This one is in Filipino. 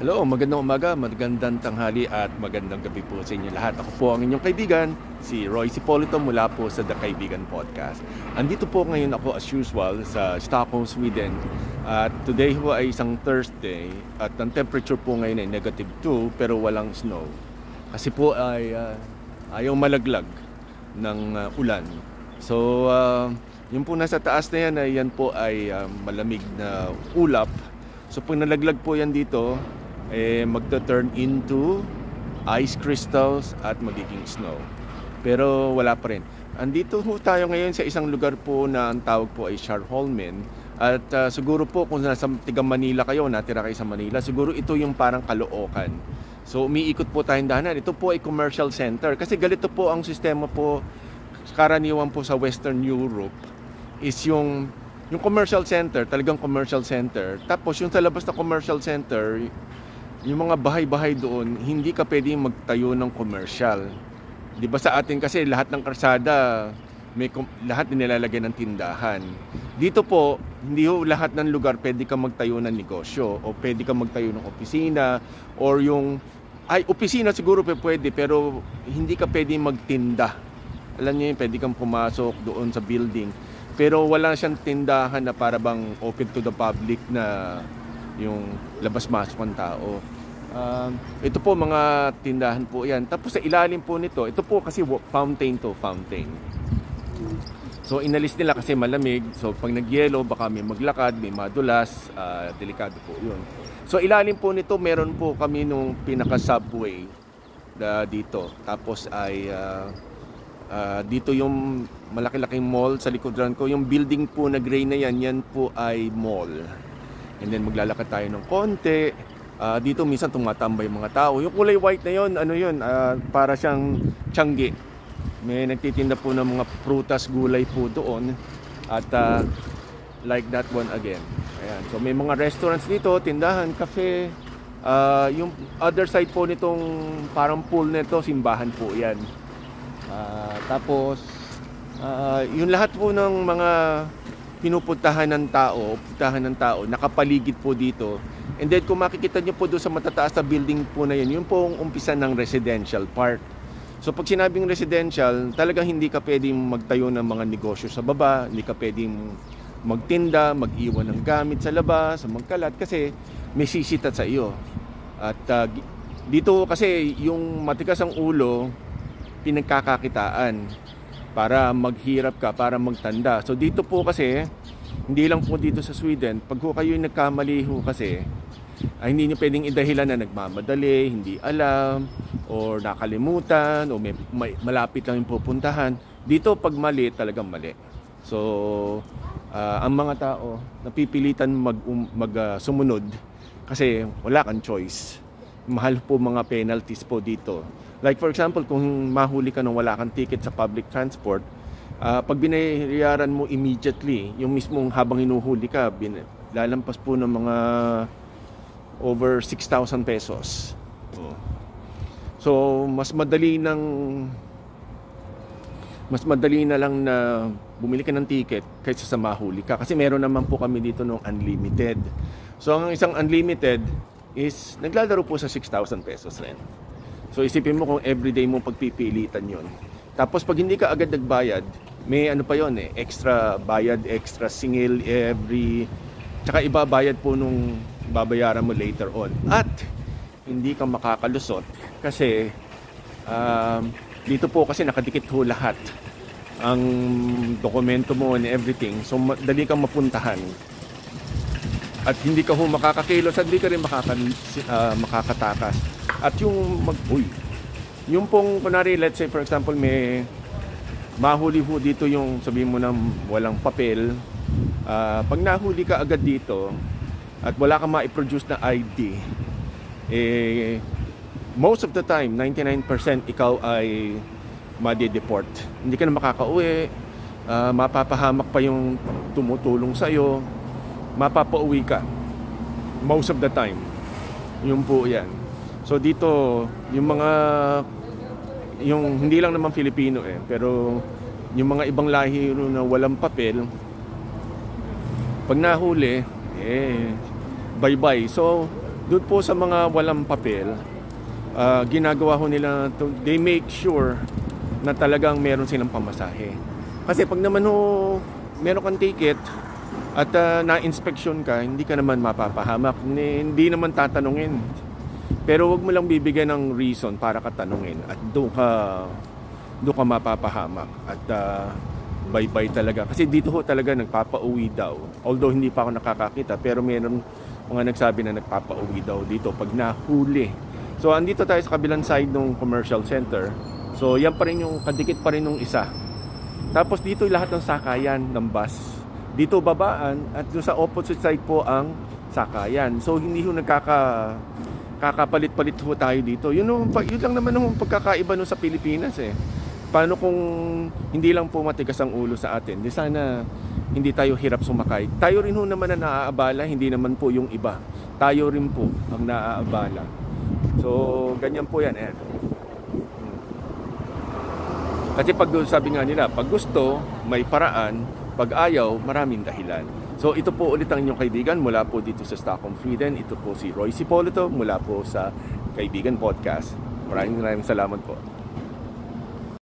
Hello, magandang umaga, magandang tanghali at magandang gabi po sa inyo lahat. Ako po ang inyong kaibigan, si Roy Cipolito mula po sa The Kaibigan Podcast. Andito po ngayon ako as usual sa Stockholm, Sweden. At today po ay isang Thursday at ang temperature po ngayon ay -2 pero walang snow. Kasi po ay ayaw malaglag ng ulan. So, yung po nasa taas na yan po ay malamig na ulap. So pag nalaglag po yan dito, magta-turn into ice crystals at magiging snow. Pero wala pa rin. Andito po tayo ngayon sa isang lugar po na ang tawag po ay Skärholmen. At siguro po kung nasa tiga Manila kayo, natira kayo sa Manila, siguro ito yung parang Caloocan. So umiikot po tayong dahanan. Ito po ay commercial center. Kasi ganito po ang sistema po, karaniwan po sa Western Europe, is yung commercial center, talagang commercial center. Tapos yung sa labas na commercial center, yung mga bahay-bahay doon, hindi ka pwedeng magtayo ng commercial. 'Di ba sa atin kasi lahat ng kalsada lahat nilalagyan ng tindahan. Dito po, hindi ho lahat ng lugar pwede ka magtayo ng negosyo o pwede ka magtayo ng opisina or opisina siguro pwede pero hindi ka pwedeng magtinda. Alam niyo yun, pwede kang pumasok doon sa building. Pero wala siyang tindahan na para bang open to the public na yung labas-masok ng tao. Ito po mga tindahan po yan. Tapos sa ilalim po nito, ito po kasi fountain. So inalis nila kasi malamig. So pag nagyelo, baka may maglakad, may madulas, delikado po yun. So ilalim po nito, meron po kami nung pinaka-subway dito. Tapos ay dito yung malaki-laking mall sa likodan ko. Yung building po na gray na yan po ay mall. And then maglalakad tayo ng konti. Dito minsan tumatambay mga tao. Yung kulay white na yun, para siyang tiangge. May nagtitinda po ng mga prutas, gulay po doon. At like that one again. Ayan. So may mga restaurants dito, tindahan, cafe. Yung other side po nitong parang pool nito, simbahan po yan. Tapos yung lahat po ng mga pinupuntahan ng tao, nakapaligid po dito. And then kung makikita nyo po doon sa matataas na building po na yun po ang umpisa ng residential part. So pag sinabing residential, talagang hindi ka pwedeng magtayo ng mga negosyo sa baba, hindi ka pwedeng magtinda, mag-iwan ng gamit sa labas, sa magkalat, kasi may sisitat sa iyo. At dito kasi yung matikas ang ulo, pinagkakakitaan para maghirap ka, para magtanda. So dito po kasi, hindi lang po dito sa Sweden, pag kayo nagkamali kasi, hindi nyo pwedeng idahilan na nagmamadali, hindi alam, or nakalimutan, o may malapit lang yung pupuntahan. Dito pag mali, talagang mali. So ang mga tao napipilitan sumunod kasi wala kang choice. Mahal po mga penalties po dito. Like for example, kung mahuli ka nang wala kang ticket sa public transport, pag binayaran mo immediately, yung mismong habang hinuhuli ka, lalampas po ng mga over 6,000 pesos. So, mas madali na lang na bumili ka ng ticket kaysa sa mahuli ka. Kasi meron naman po kami dito ng unlimited. So, ang isang unlimited is naglalaro po sa 6,000 pesos rin. So isipin mo kung everyday mo pagpipilitan yon. Tapos pag hindi ka agad nagbayad, may pa yon extra bayad, extra singil tsaka ibabayad po nung babayaran mo later on. At hindi ka makakalusot kasi dito po kasi nakadikit ho lahat ang dokumento mo and everything. So dali kang mapuntahan. At hindi ka ho makakakilos at hindi ka rin makakatakas. At yung pong kunwari, let's say for example, may mahuli ho dito yung sabihin mo na walang papel. Pag nahuli ka agad dito at wala kang ma-produce na ID, most of the time, 99% ikaw ay madi-deport. Hindi ka na makakauwi, mapapahamak pa yung tumutulong sa'yo, mapapauwi ka most of the time. Yun po yan. So dito yung hindi lang naman Filipino pero yung mga ibang lahi na walang papel, pag nahuli bye-bye. So Doon po sa mga walang papel, ginagawa ho nila, they make sure na talagang meron silang pamasahe. Kasi pag naman ho, meron kang ticket at na-inspection ka, hindi ka naman mapapahamak, hindi naman tatanungin. Pero wag mo lang bibigyan ng reason para ka tanungin at doon ka mapapahamak at bye-bye talaga. Kasi dito ho talaga nagpapauwi daw. Although hindi pa ako nakakakita, pero meron mga nagsabi na nagpapauwi daw dito pag nahuli. So andito tayo sa kabilang side ng commercial center. So yan pa rin yung kadikit pa rin ng isa. Tapos dito lahat ng sakayan ng bus. Dito babaan at doon sa opposite side po ang sakayan. So hindi ho kakapalit-palit ho tayo dito. Yun lang naman ang pagkakaiba no sa Pilipinas eh. Paano kung hindi lang po matigas ang ulo sa atin? Di sana hindi tayo hirap sumakay. Tayo rin ho naman na naaabala, hindi naman po yung iba. Tayo rin po ang naaabala. So ganyan po yan. Kasi pag sabi nga nila, pag gusto, may paraan, pag ayaw, maraming dahilan. So ito po ulit ang inyong kaibigan mula po dito sa Stockholm, Sweden. Ito po si Roy Cipolito mula po sa Kaibigan Podcast. Maraming salamat po.